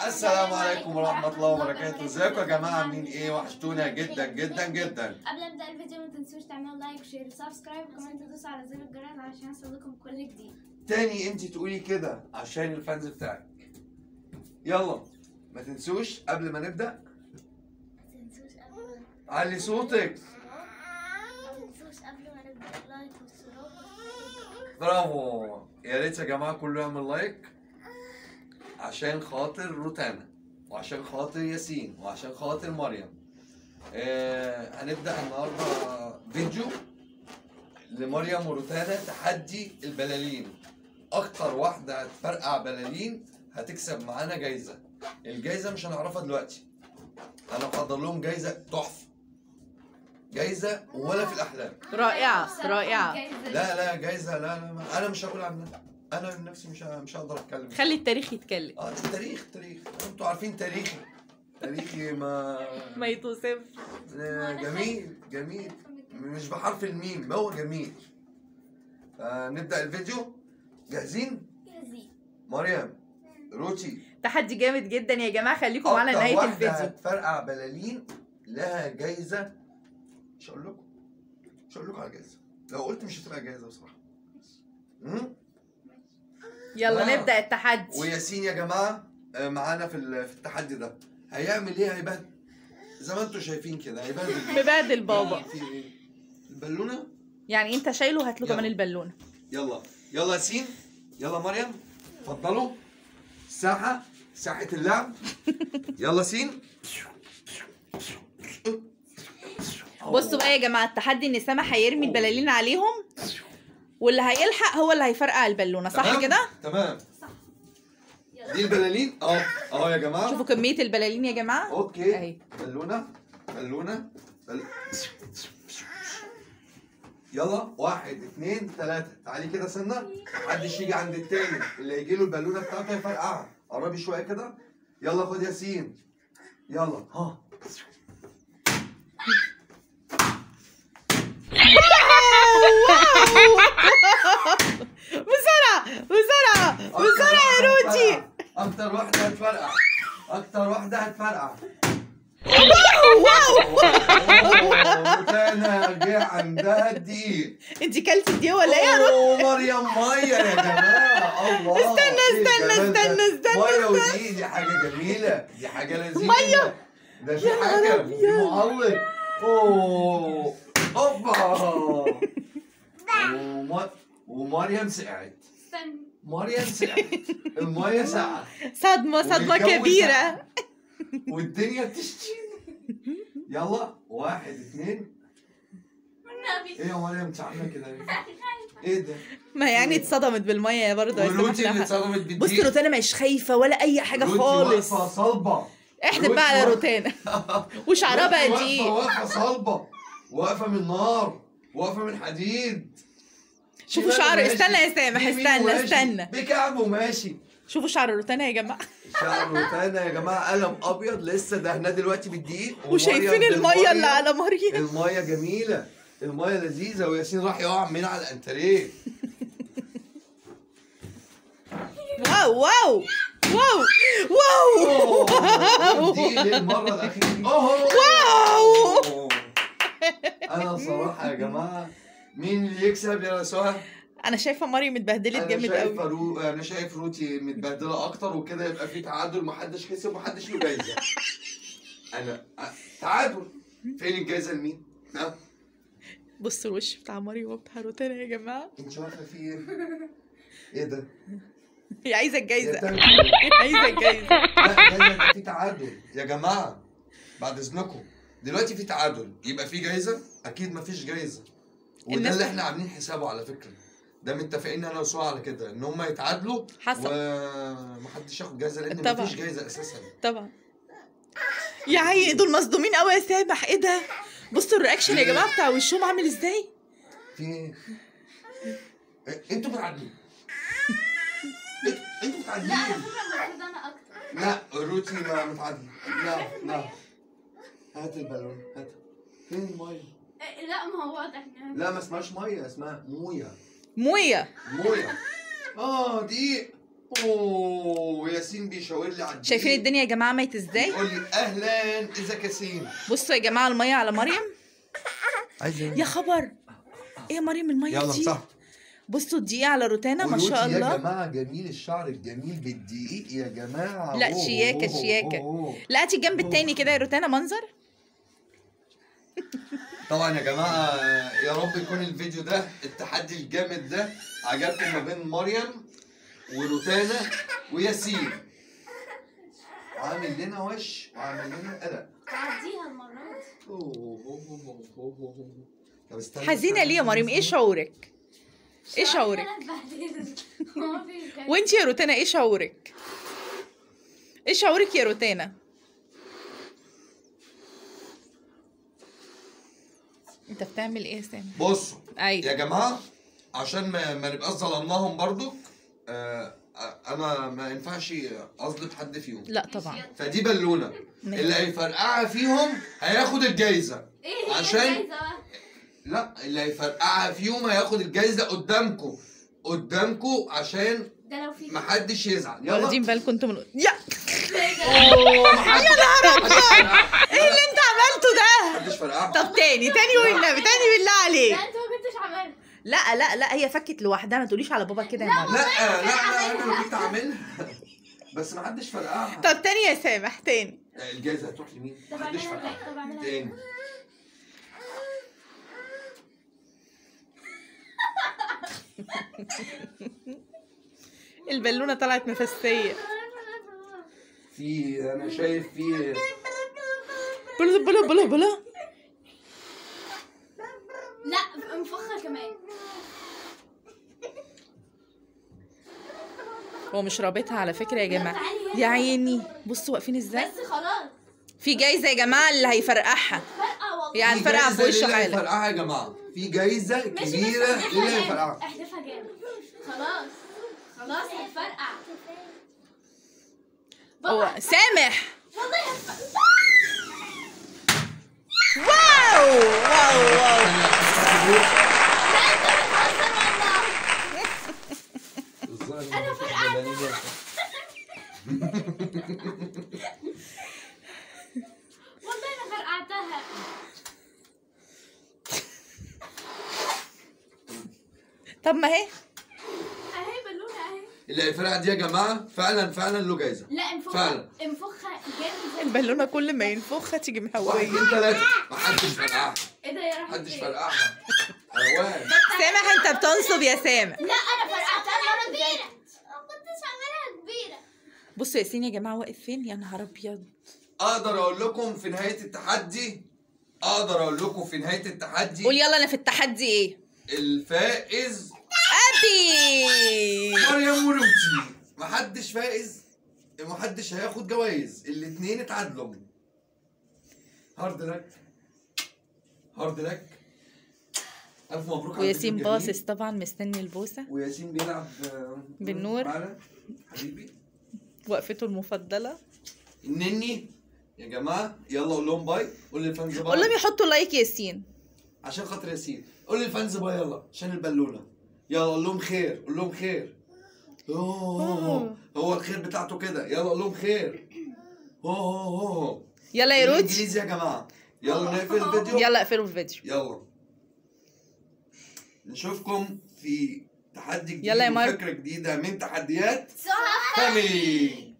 السلام عليكم ورحمة الله وبركاته. ازيكم يا جماعة؟ عاملين ايه؟ وحشتونا جدا جدا جدا. قبل ما ابدا الفيديو ما تنسوش تعملوا لايك وشير وسبسكرايب وكمان تدوسوا على زر الجرس عشان يوصلكم كل جديد. تاني انت تقولي كده عشان الفانز بتاعك. يلا ما تنسوش قبل ما نبدأ علي صوتك. لايك واشتراك. برافو، يا ريت يا جماعة كله يعمل لايك عشان خاطر روتانا وعشان خاطر ياسين وعشان خاطر مريم. هنبدأ النهارده فيديو لمريم وروتانا تحدي البلالين. اكتر واحدة هتفرقع بلالين هتكسب معانا جايزة. الجايزة مش هنعرفها دلوقتي، انا محضر لهم جايزة تحفة، جايزة ولا في الاحلام. رائعة رائعة. لا جايزة، لا انا مش هقول عنها، انا من نفسي مش هقدر اتكلم. خلي التاريخ يتكلم. التاريخ انتوا عارفين تاريخي ما يتوصف. جميل مش بحرف الميم، هو جميل. نبدأ الفيديو. جاهزين؟ مريم، روتي، تحدي جامد جدا يا جماعة، خليكم على نهاية الفيديو. هتفرقع بلالين لها جايزة. مش هقول لكم على جايزة، لو قلت مش هتبقى جايزة بصراحة. يلا نبدأ التحدي. وياسين يا جماعة معانا في التحدي ده. هيعمل ايه؟ هيبهدل زي ما انتوا شايفين كده، مبهدل بابا. في ايه؟ البالونة؟ يعني انت شايله، هات له كمان البالونة. يلا ياسين، يلا مريم، اتفضلوا. ساحة اللعب. يلا سين. بصوا بقى يا جماعة، التحدي ان سما هيرمي البلالين عليهم واللي هيلحق هو اللي هيفرقع البالونة، صح كده؟ تمام. دي البلالين اهو يا جماعة. شوفوا كمية البلالين يا جماعة. اوكي اهي. بالونة. يلا 1 2 3. تعالي كده سنة، محدش يجي عند التاني، اللي يجي له البالونة بتاعته يفرقعها. قربي شوية كده. يلا خد ياسين، يلا. ها بسرعة يا روتي. أكتر واحدة هتفرقع. واو روتانا جه عندها الدقيق. انت كلتي الدقيق ولا ايه يا روتي؟ مريم مية يا جماعة. الله، استنى مية ودقيق، دي حاجة جميلة، دي حاجة لذيذة. مية ده في حاجة، في معلق. اوبا. ومريم سقعت. المية ساقعة. صدمة كبيرة. والدنيا بتشتي. يلا 1 2. ايه يا مريم انت عامله كده ايه ده؟ ما يعني اتصدمت بالميه برضه يا روتي اللي اتصدمت بالدقيق. بص روتانا مش خايفه ولا اي حاجه خالص. واقفه صلبه. احنا بقى على روتانا وشعرها بقى دقيق. واقفه صلبه، واقفه من نار، واقفه من حديد. شوفوا شعر. استنى يا سامح، استنى بكعبه ماشي. شوفوا شعر روتانا يا جماعه. شعر روتانا يا جماعه قلم ابيض لسه دهناه دلوقتي بالدقيق. وشايفين الميه اللي على مريم. الميه جميله، الميه لذيذه. وياسين راح يقع من على الانتريه. واو دي للمره الاخيره. واو. انا صراحه يا جماعه، مين اللي يكسب يا سهى؟ انا شايفه مريم اتبهدلت جامد قوي. انا شايف روتي متبهدله اكتر، وكده يبقى في تعادل، محدش كسب ومحدش له جايزه. انا تعادل. فين الجايزه لمين؟ بصوا الوش بتاع مريم وبتاع روتانا يا جماعه. انت شايفه في ايه؟ ايه ده؟ هي عايزه الجايزه. لا جايزه، في تعادل يا جماعه بعد اذنكم. دلوقتي في تعادل يبقى في جايزه؟ اكيد مفيش جايزه. وده اللي احنا عاملين حسابه على فكره. ده متفقين انا وسوا على كده، ان هم يتعادلوا ومحدش ياخد جايزه، لان مفيش جايزه اساسا. طبعا. يا عيني دول مصدومين قوي يا سامح. ايه ده؟ بصوا الرياكشن يا جماعه بتاع وشهم عامل ازاي. في ايه؟ انتوا متعادلين. انتوا متعادلين. لا روتي ما متعادله. لا هات البالون، هات. فين الميه؟ لا ما هو واضح. لا ما اسمهاش ميه، اسمها مويه. مويه. دقيق. اوه ياسين بيشاور لي على الدقيق. شايفين الدنيا يا جماعه ميت ازاي؟ يقول لي اهلا ازيك ياسين. بصوا يا جماعه الميه على مريم. عايزه يا خبر، ايه يا مريم الميه يلا دي؟ صح. بصوا الدقيقه على روتانا ما شاء يا الله. جماعه جميل الشعر الجميل بالدقيق يا جماعه. لا شياكه شياكه. لا هاتي الجنب التاني كده يا روتانا منظر. طبعا يا جماعه يا رب يكون الفيديو ده التحدي الجامد ده عجبكم ما بين مريم وروتانا وياسين. عامل لنا وش وعامل لنا قلق. تعديها المرة دي. طب استنى حزينه ليه يا مريم؟ ايه شعورك؟ ايه شعورك؟ وانت يا روتانا ايه شعورك؟ ايه شعورك يا روتانا؟ انت بتعمل ايه يا سامي؟ بصوا ايوه يا جماعه عشان ما نبقاش ظلمناهم برضو. انا ما ينفعش اظلم حد فيهم. لا طبعا. فدي بالونه اللي هيفرقعها فيهم هياخد الجايزه. ايه هي عشان الجايزة؟ لا اللي هيفرقعها فيهم هياخد الجايزه قدامكم عشان ده لو في محدش يزعل. يلا واخدين بالكم انتم من يا يا نهار ابيض ايه اللي انت عملته ده؟ محدش فرقعها. طب تاني والنبي تاني بالله عليك. لا انت ما كنتش عملها. لا هي فكت لوحدها، ما تقوليش على بابا كده يا ماما. لا انا كنت عاملها بس محدش فرقعها. طب تاني يا سامح تاني. الجايزه هتروح لمين؟ طب محدش اعملها فرقعها. طب اعملها تاني. البالونه طلعت مفسيه. انا شايف في بلا لا انفخها كمان. هو مش رابطها على فكره يا جماعه. يا عيني بصوا واقفين ازاي. بس خلاص في جايزه يا جماعه اللي هيفرقعها. فرقع والله. يعني في فرقع في جايزة وشه للي حالك. هيفرقعها يا جماعه. في جايزه ماشي بس كبيره للي احذفها جامد. هيفرقعها. احذفها جامد. خلاص هتفرقع. هو سامح. والله هتفرقع. واو لا انت بتهزر والله. انا فرقعتها. والله انا فرقعتها. طب ما هي اهي بالونه اهي. اللي هيفرقع دي يا جماعه فعلا له جايزه. لا انفخها فعلا. انفخها جامد. البالونه كل ما ينفخها تيجي واحد محويه. اتنين تلاته محدش فرقعها. ايه ده يا رحمة؟ محدش فرقعها. روان. سامح انت بتنصب يا سامح. لا انا فرقعتها مره كبيره. ما كنتش عاملها كبيره. بصوا ياسين يا جماعه واقف فين؟ يا نهار ابيض. اقدر اقول لكم في نهايه التحدي قول يلا انا في التحدي ايه؟ الفائز ابي مريم وروتي. محدش فائز، محدش هياخد جوائز، الاتنين اتعادلوا. هارد لك الف مبروك. على وياسين الفيديو الجميل. باصص طبعا مستني البوسه. وياسين بيلعب بالنور. معانا حبيبي. وقفته المفضله. النني يا جماعه يلا قول لهم باي. قول للفانز باي قول لهم يحطوا لايك ياسين عشان خاطر ياسين. قول للفانز باي يلا عشان البالونه. يلا قول لهم خير. هو الخير بتاعته كده. يلا قول لهم خير. يلا يا روتي. انجليزي يا جماعه. يلا نقفل الفيديو. يلا اقفلوا الفيديو. يلا نشوفكم في تحدي جديد يلا يا مارك. وفكره جديده من تحديات صح. فاميلي.